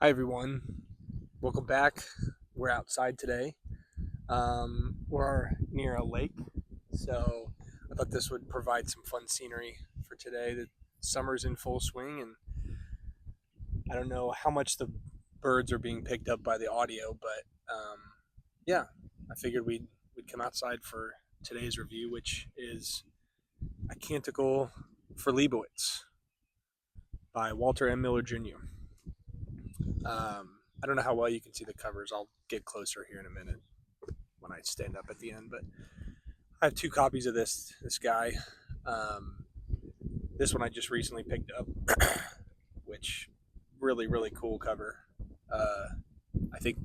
Hi everyone, welcome back. We're outside today. We're near a lake, so I thought this would provide some fun scenery for today. The summer's in full swing, and I don't know how much the birds are being picked up by the audio, but yeah, I figured we'd come outside for today's review, which is a Canticle for Leibowitz by Walter M. Miller Jr. I don't know how well you can see the covers. I'll get closer here in a minute when I stand up at the end. But I have two copies of this guy. Um, this one I just recently picked up, which really cool cover. Uh, I think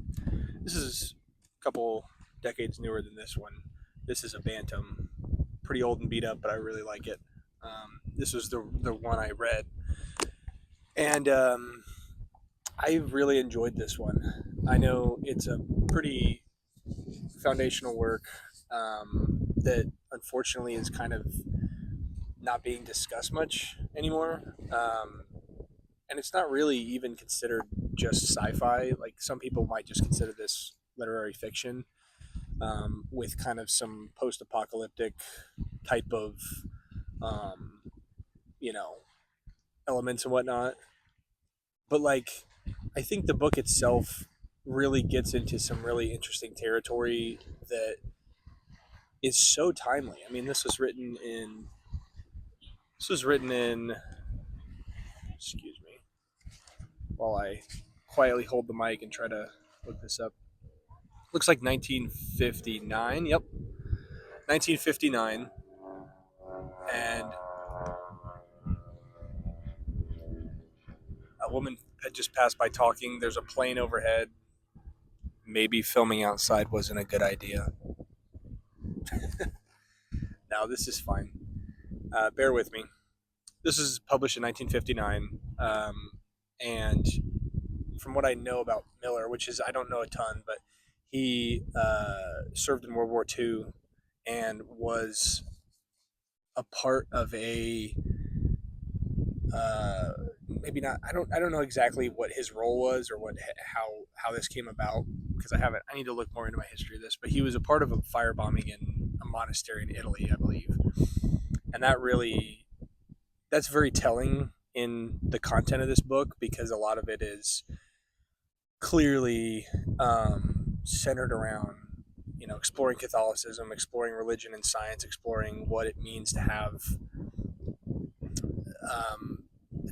this is a couple decades newer than this one. This is a Bantam, pretty old and beat up, but I really like it. This was the one I read, and I really enjoyed this one. I know it's a pretty foundational work that unfortunately is kind of not being discussed much anymore. And it's not really even considered just sci-fi. Like some people might just consider this literary fiction with kind of some post-apocalyptic type of, um, you know, elements and whatnot. But like, I think the book itself really gets into some really interesting territory that is so timely. I mean, this was written in excuse me while I quietly hold the mic and try to look this up. Looks like 1959. Yep, 1959. And a woman had just passed by talking. There's a plane overhead. Maybe filming outside wasn't a good idea. Now this is fine. Bear with me. This is published in 1959, and from what I know about Miller, which is I don't know a ton, but he served in World War II and was a part of a uh, maybe not. I don't know exactly what his role was or how this came about because I need to look more into my history of this. But he was a part of a firebombing in a monastery in Italy, I believe, and that's very telling in the content of this book because a lot of it is clearly centered around exploring Catholicism, exploring religion and science, exploring what it means to have um,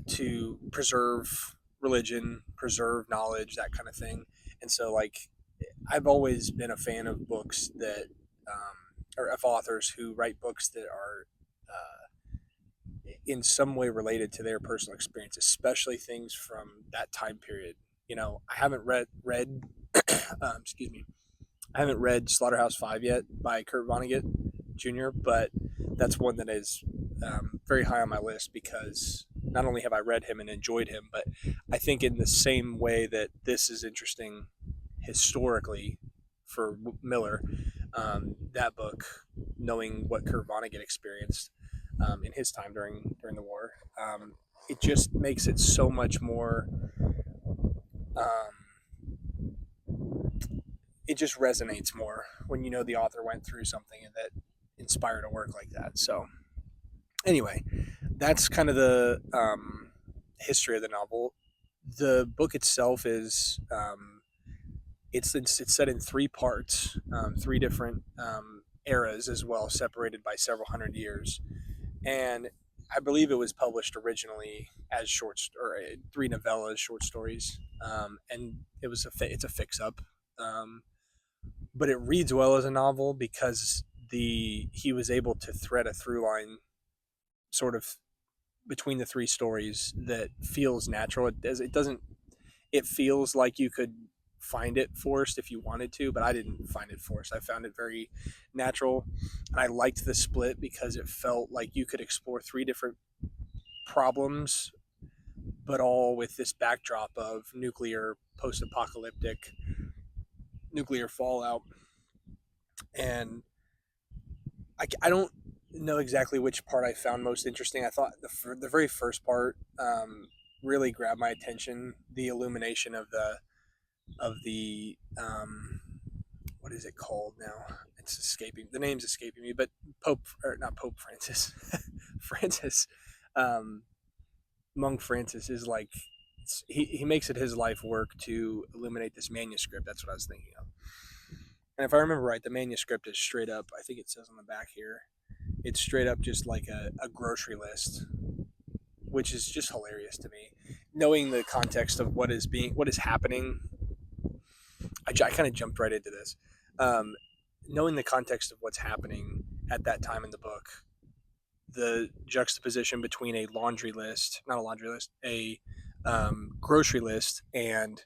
to preserve religion, preserve knowledge, that kind of thing. And so, like, I've always been a fan of books that, or of authors who write books that are in some way related to their personal experience, especially things from that time period. I haven't read excuse me, I haven't read Slaughterhouse-Five yet by Kurt Vonnegut Jr., but that's one that is very high on my list because not only have I read him and enjoyed him, but I think in the same way that this is interesting historically for Miller, that book, knowing what Kurt Vonnegut experienced in his time during the war, it just makes it so much more. Um, it just resonates more when you know the author went through something and that inspired a work like that. So anyway, that's kind of the history of the novel. The book itself is it's set in three parts, three different eras as well, separated by several hundred years, and I believe it was published originally as three novellas, short stories, and it's a fix up. Um, but it reads well as a novel because he was able to thread a through line sort of between the three stories that feels natural. It doesn't. It feels like you could find it forced if you wanted to, but I didn't find it forced. I found it very natural, and I liked the split because it felt like you could explore three different problems, but all with this backdrop of post-apocalyptic nuclear fallout. And I don't know exactly which part I found most interesting. I thought the very first part really grabbed my attention. The illumination of the what is it called now? It's escaping. The name's escaping me, but Pope, or not Pope Francis, Francis, um, Monk Francis is like, he makes it his life work to illuminate this manuscript. That's what I was thinking of. And if I remember right, the manuscript is straight up, I think it says on the back here, it's straight up just like a grocery list, which is just hilarious to me. Knowing the context of what is happening, I kind of jumped right into this. Knowing the context of what's happening at that time in the book, the juxtaposition between a laundry list, not a laundry list, a grocery list, and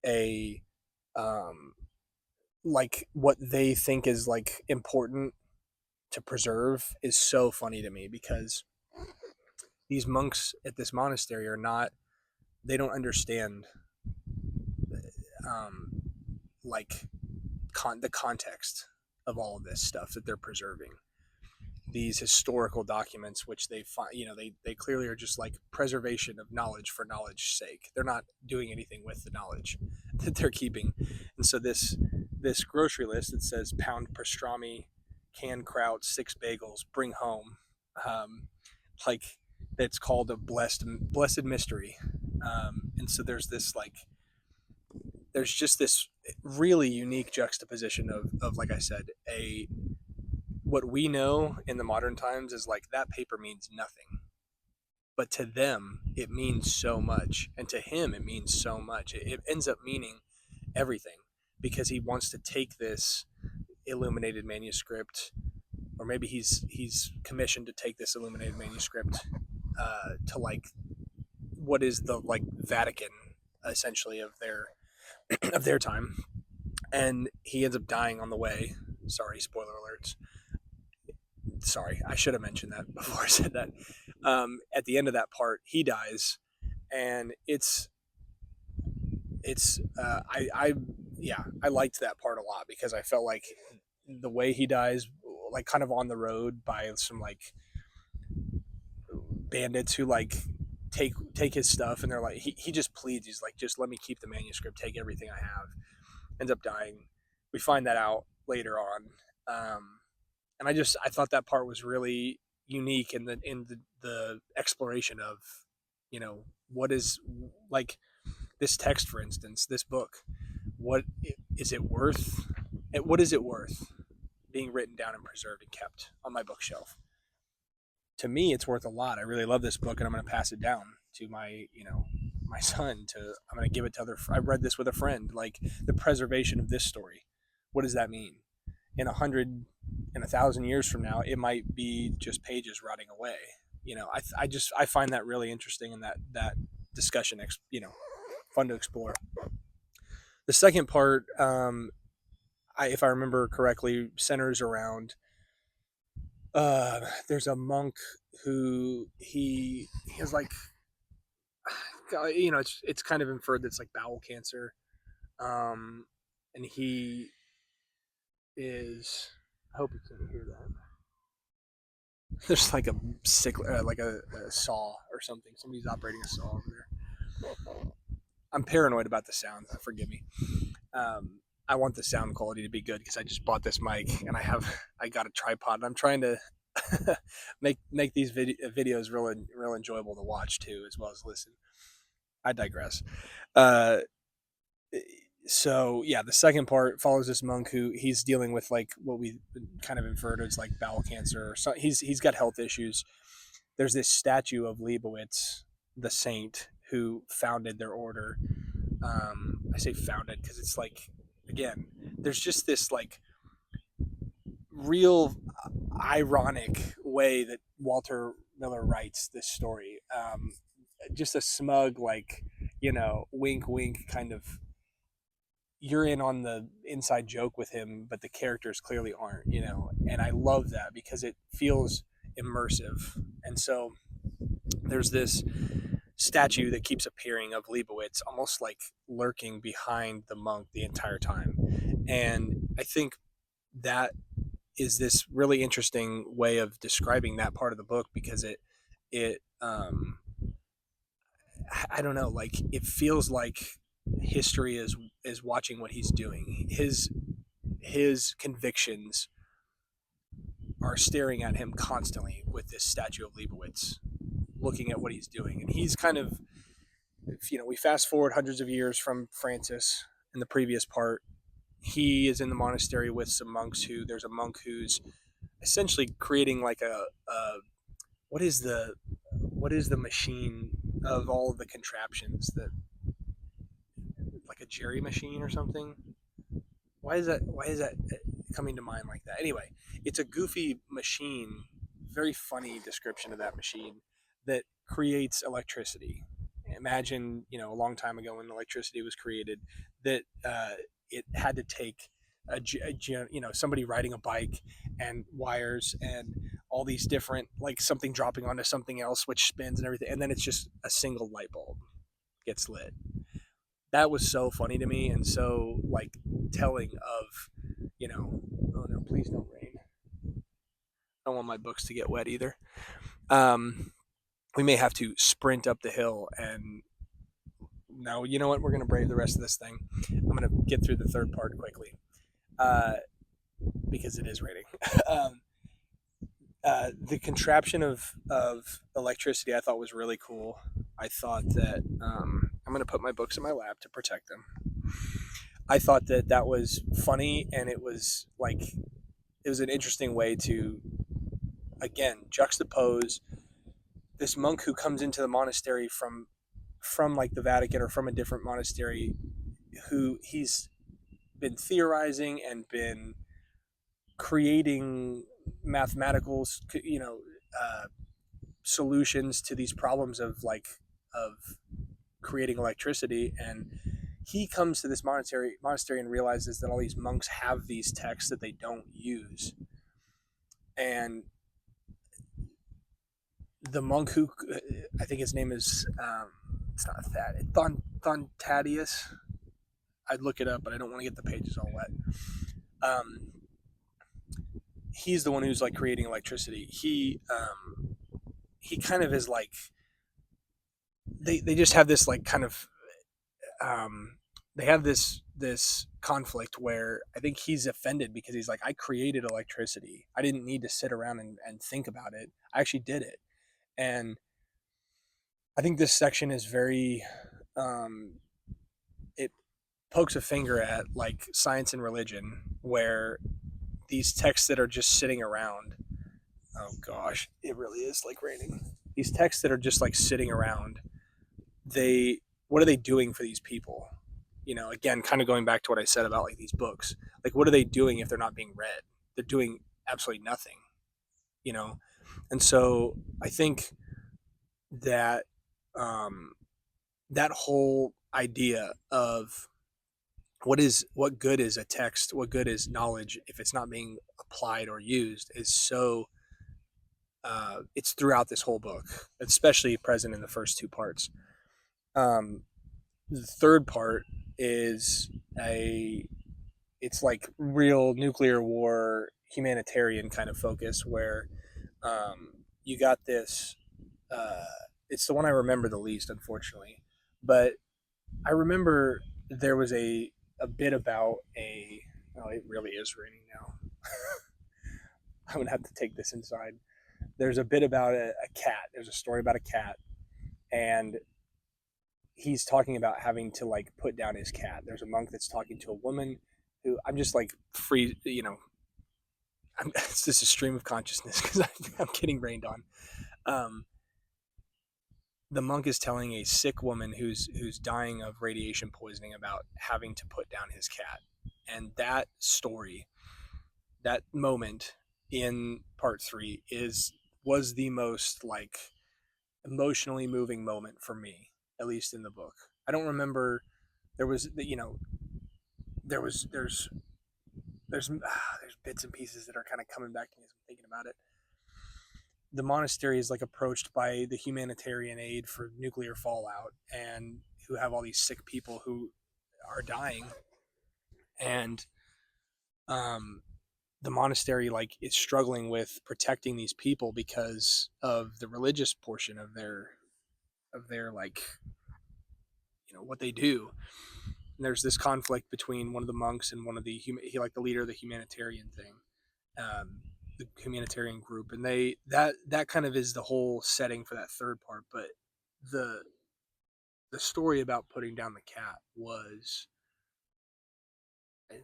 a like what they think is like important to preserve is so funny to me, because these monks at this monastery are not, they don't understand um, like the context of all of this stuff that they're preserving, these historical documents, which they find, they clearly are just like preservation of knowledge for knowledge's sake. They're not doing anything with the knowledge that they're keeping. And so this grocery list that says pound pastrami, canned kraut, 6 bagels, bring home, like that's called a blessed mystery. And so there's this like, there's just this really unique juxtaposition of like I said, what we know in the modern times is like that paper means nothing, but to them it means so much, and to him it means so much. It ends up meaning everything, because he wants to take this illuminated manuscript, or maybe he's commissioned to take this illuminated manuscript to like what is the like Vatican essentially of their time, and he ends up dying on the way. Sorry, spoiler alerts. Sorry, I should have mentioned that before I said that. At the end of that part, he dies, and I liked that part a lot, because I felt like the way he dies, like kind of on the road by some like bandits who like take his stuff, and they're like, he just pleads, he's like, just let me keep the manuscript, take everything I have. Ends up dying. We find that out later on. And I thought that part was really unique in the exploration of, what is, like, this text, for instance, this book, what is it worth? What is it worth being written down and preserved and kept on my bookshelf? To me, it's worth a lot. I really love this book, and I'm going to pass it down to my son. I'm going to give it to I read this with a friend. Like, the preservation of this story, what does that mean? In 100 and 1,000 years from now, it might be just pages rotting away. I find that really interesting, and that discussion, fun to explore. The second part, if I remember correctly, centers around. There's a monk who he has like, it's kind of inferred that it's like bowel cancer, and he is. I hope you can hear that. There's like a like a saw or something. Somebody's operating a saw over there. I'm paranoid about the sound. Forgive me. I want the sound quality to be good, because I just bought this mic, and I got a tripod, and I'm trying to make these videos real enjoyable to watch too, as well as listen. I digress. So yeah, the second part follows this monk who he's dealing with like what we kind of inferred as like bowel cancer, or so. He's got health issues. There's this statue of Leibowitz, the saint who founded their order. I say founded because it's like, again, there's just this like real ironic way that Walter Miller writes this story. Just a smug, like, wink, wink kind of. You're in on the inside joke with him, but the characters clearly aren't, and I love that because it feels immersive. And so there's this statue that keeps appearing of Leibowitz, almost like lurking behind the monk the entire time. And I think that is this really interesting way of describing that part of the book, because it I don't know, like it feels like history is watching what he's doing. His convictions are staring at him constantly with this statue of Leibowitz, looking at what he's doing. And he's kind of, we fast forward hundreds of years from Francis in the previous part. He is in the monastery with some monks there's a monk who's essentially creating like a what is the machine of all of the contraptions, that like a Jerry machine or something. Why is that coming to mind like that? Anyway, it's a goofy machine, very funny description of that machine that creates electricity. Imagine, a long time ago when electricity was created, that it had to take somebody riding a bike and wires and all these different, like something dropping onto something else which spins and everything, and then it's just a single light bulb gets lit. That was so funny to me, and so like telling of, oh no, please don't rain. I don't want my books to get wet either. We may have to sprint up the hill, and no, you know what? We're going to brave the rest of this thing. I'm going to get through the third part quickly, because it is raining. The contraption of electricity I thought was really cool. I thought that I'm going to put my books in my lap to protect them. I thought that was funny, and it was an interesting way to, again, juxtapose this monk who comes into the monastery from like the Vatican or from a different monastery, who he's been theorizing and been creating mathematical, solutions to these problems of creating electricity. And he comes to this monastery and realizes that all these monks have these texts that they don't use. And the monk who, I think his name is, it's not that, Thantadius. I'd look it up, but I don't want to get the pages all wet. He's the one who's like creating electricity. He kind of is like, they just have this like kind of, they have this conflict where I think he's offended because he's like, I created electricity. I didn't need to sit around and think about it. I actually did it. And I think this section is very, it pokes a finger at like science and religion, where these texts that are just sitting around, oh gosh, it really is like raining. These texts that are just like sitting around, what are they doing for these people? Again, kind of going back to what I said about like these books, like what are they doing if they're not being read? They're doing absolutely nothing, And so I think that that whole idea of what good is a text, what good is knowledge if it's not being applied or used, is so it's throughout this whole book, especially present in the first two parts. The third part is it's like real nuclear war humanitarian kind of focus, where you got this, it's the one I remember the least, unfortunately, but I remember there was a bit about oh, it really is raining now. I'm gonna have to take this inside. There's a bit about a cat. There's a story about a cat, and he's talking about having to like put down his cat. There's a monk that's talking to a woman who, I'm just like free, it's just a stream of consciousness because I'm getting rained on. The monk is telling a sick woman who's dying of radiation poisoning about having to put down his cat. And that story, that moment in part 3 was the most like emotionally moving moment for me, at least in the book. I don't remember, there's bits and pieces that are kind of coming back to me as I'm thinking about it. The monastery is like approached by the humanitarian aid for nuclear fallout, and who have all these sick people who are dying, and the monastery like is struggling with protecting these people because of the religious portion of their like what they do. And there's this conflict between one of the monks and one of the the leader of the humanitarian thing, the humanitarian group, and that kind of is the whole setting for that third part. But the the story about putting down the cat was,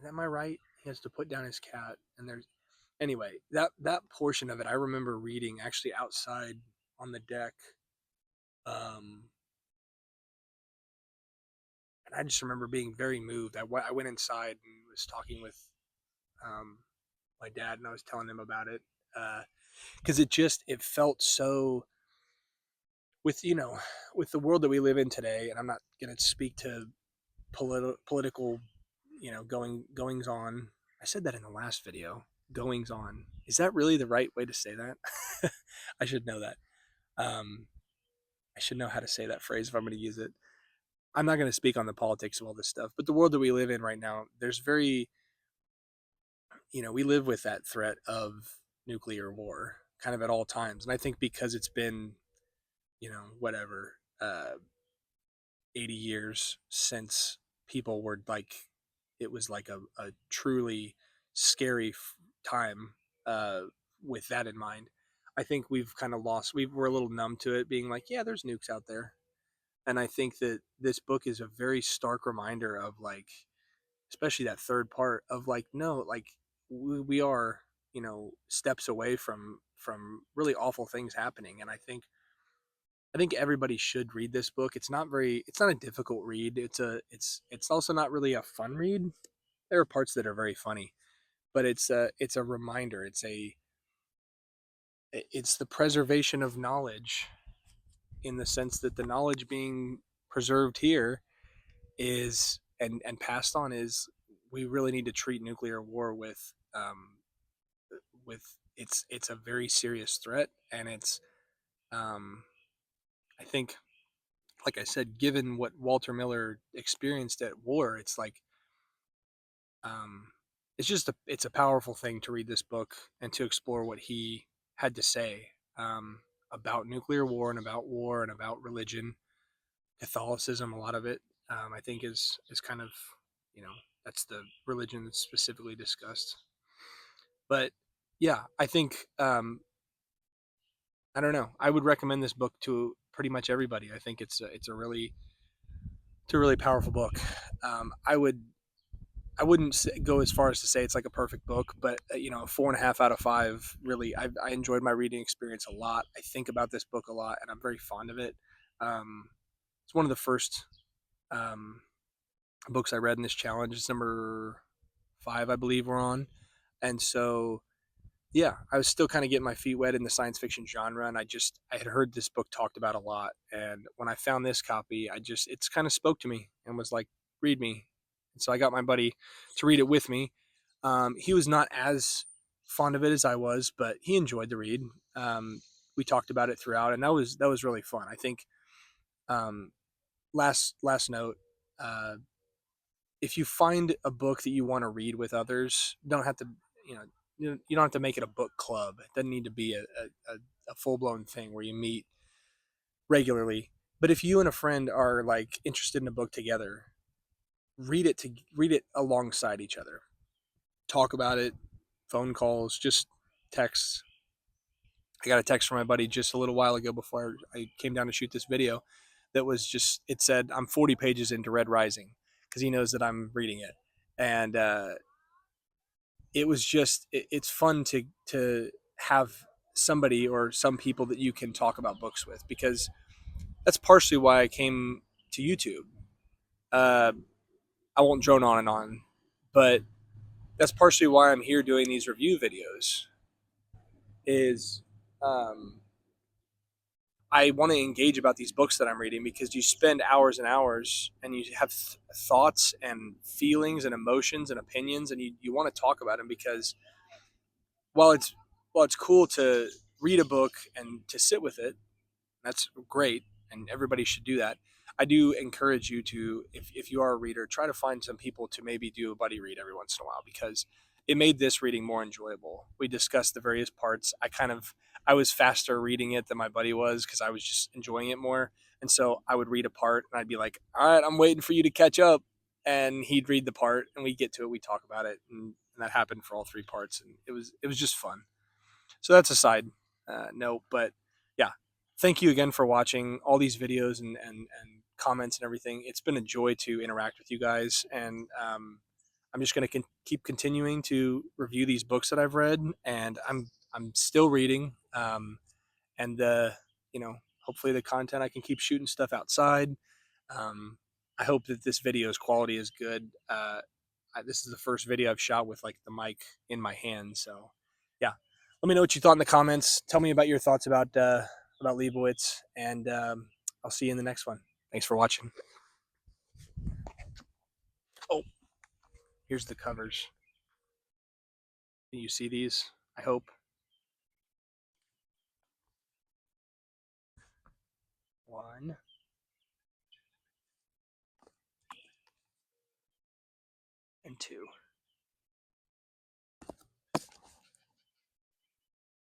am I right? He has to put down his cat, and there's anyway that portion of it I remember reading actually outside on the deck, um, and I just remember being very moved. I went inside and was talking with um, my dad, and I was telling him about it because it felt so with with the world that we live in today. And I'm not going to speak to political goings on. I said that in the last video. Goings on, is that really the right way to say that? I should know that. um, I should know how to say that phrase if I'm going to use it. I'm not going to speak on the politics of all this stuff, but the world that we live in right now, there's very, we live with that threat of nuclear war kind of at all times. And I think because it's been, whatever, 80 years since people were like, it was like a truly scary time with that in mind. I think we've kind of we're a little numb to it, being like, yeah, there's nukes out there. And I think that this book is a very stark reminder of like, especially that third part of like, no, like we are, steps away from really awful things happening. And I think everybody should read this book. It's not a difficult read. It's also not really a fun read. There are parts that are very funny, but it's a reminder. It's the preservation of knowledge, in the sense that the knowledge being preserved here is and passed on is, we really need to treat nuclear war with it's a very serious threat. And it's I think, like I said, given what Walter Miller experienced at war, it's like um, it's a powerful thing to read this book and to explore what he had to say about nuclear war and about war and about religion, Catholicism. A lot of it, I think, is kind of, you know that's the religion that's specifically discussed. But yeah, I think I don't know. I would recommend this book to pretty much everybody. I think it's a really powerful book. I wouldn't go as far as to say it's like a perfect book, but 4.5 out of 5. Really, I enjoyed my reading experience a lot. I think about this book a lot, and I'm very fond of it. Um, it's one of the first um, books I read in this challenge. It's number 5, I believe we're on, and so yeah, I was still kind of getting my feet wet in the science fiction genre, and I had heard this book talked about a lot, and when I found this copy, it's kind of spoke to me and was like, read me. And so I got my buddy to read it with me. He was not as fond of it as I was, but he enjoyed the read. We talked about it throughout, and that was really fun. I think um, last note. If you find a book that you want to read with others, don't have to, you know, you don't have to make it a book club. It doesn't need to be a full blown thing where you meet regularly. But if you and a friend are like interested in a book together, read it alongside each other. Talk about it, phone calls, just texts. I got a text from my buddy just a little while ago before I came down to shoot this video that was just, it said, I'm 40 pages into Red Rising, because he knows that I'm reading it. And it was just, it's fun to have somebody or some people that you can talk about books with, because that's partially why I came to YouTube. Uh, I won't drone on and on, but that's partially why I'm here doing these review videos. Is I want to engage about these books that I'm reading, because you spend hours and hours and you have thoughts and feelings and emotions and opinions, and you want to talk about them, because while it's while it's cool to read a book and to sit with it, that's great, and everybody should do that. I do encourage you to, if you are a reader, try to find some people to maybe do a buddy read every once in a while, because it made this reading more enjoyable. We discussed the various parts. I was faster reading it than my buddy was because I was just enjoying it more. And so I would read a part and I'd be like, all right, I'm waiting for you to catch up. And he'd read the part and we'd get to it. We'd talk about it. And that happened for all three parts. And it was just fun. So that's a side note. But yeah, thank you again for watching all these videos and comments and everything. It's been a joy to interact with you guys. And I'm just going to keep continuing to review these books that I've read. And I'm still reading. And you know, hopefully the content I can keep shooting stuff outside. I hope that this video's quality is good. This is the first video I've shot with like the mic in my hand, so yeah. Let me know what you thought in the comments. Tell me about your thoughts about Leibowitz, and I'll see you in the next one. Thanks for watching. Oh, here's the covers. Can you see these? I hope. 1 and 2.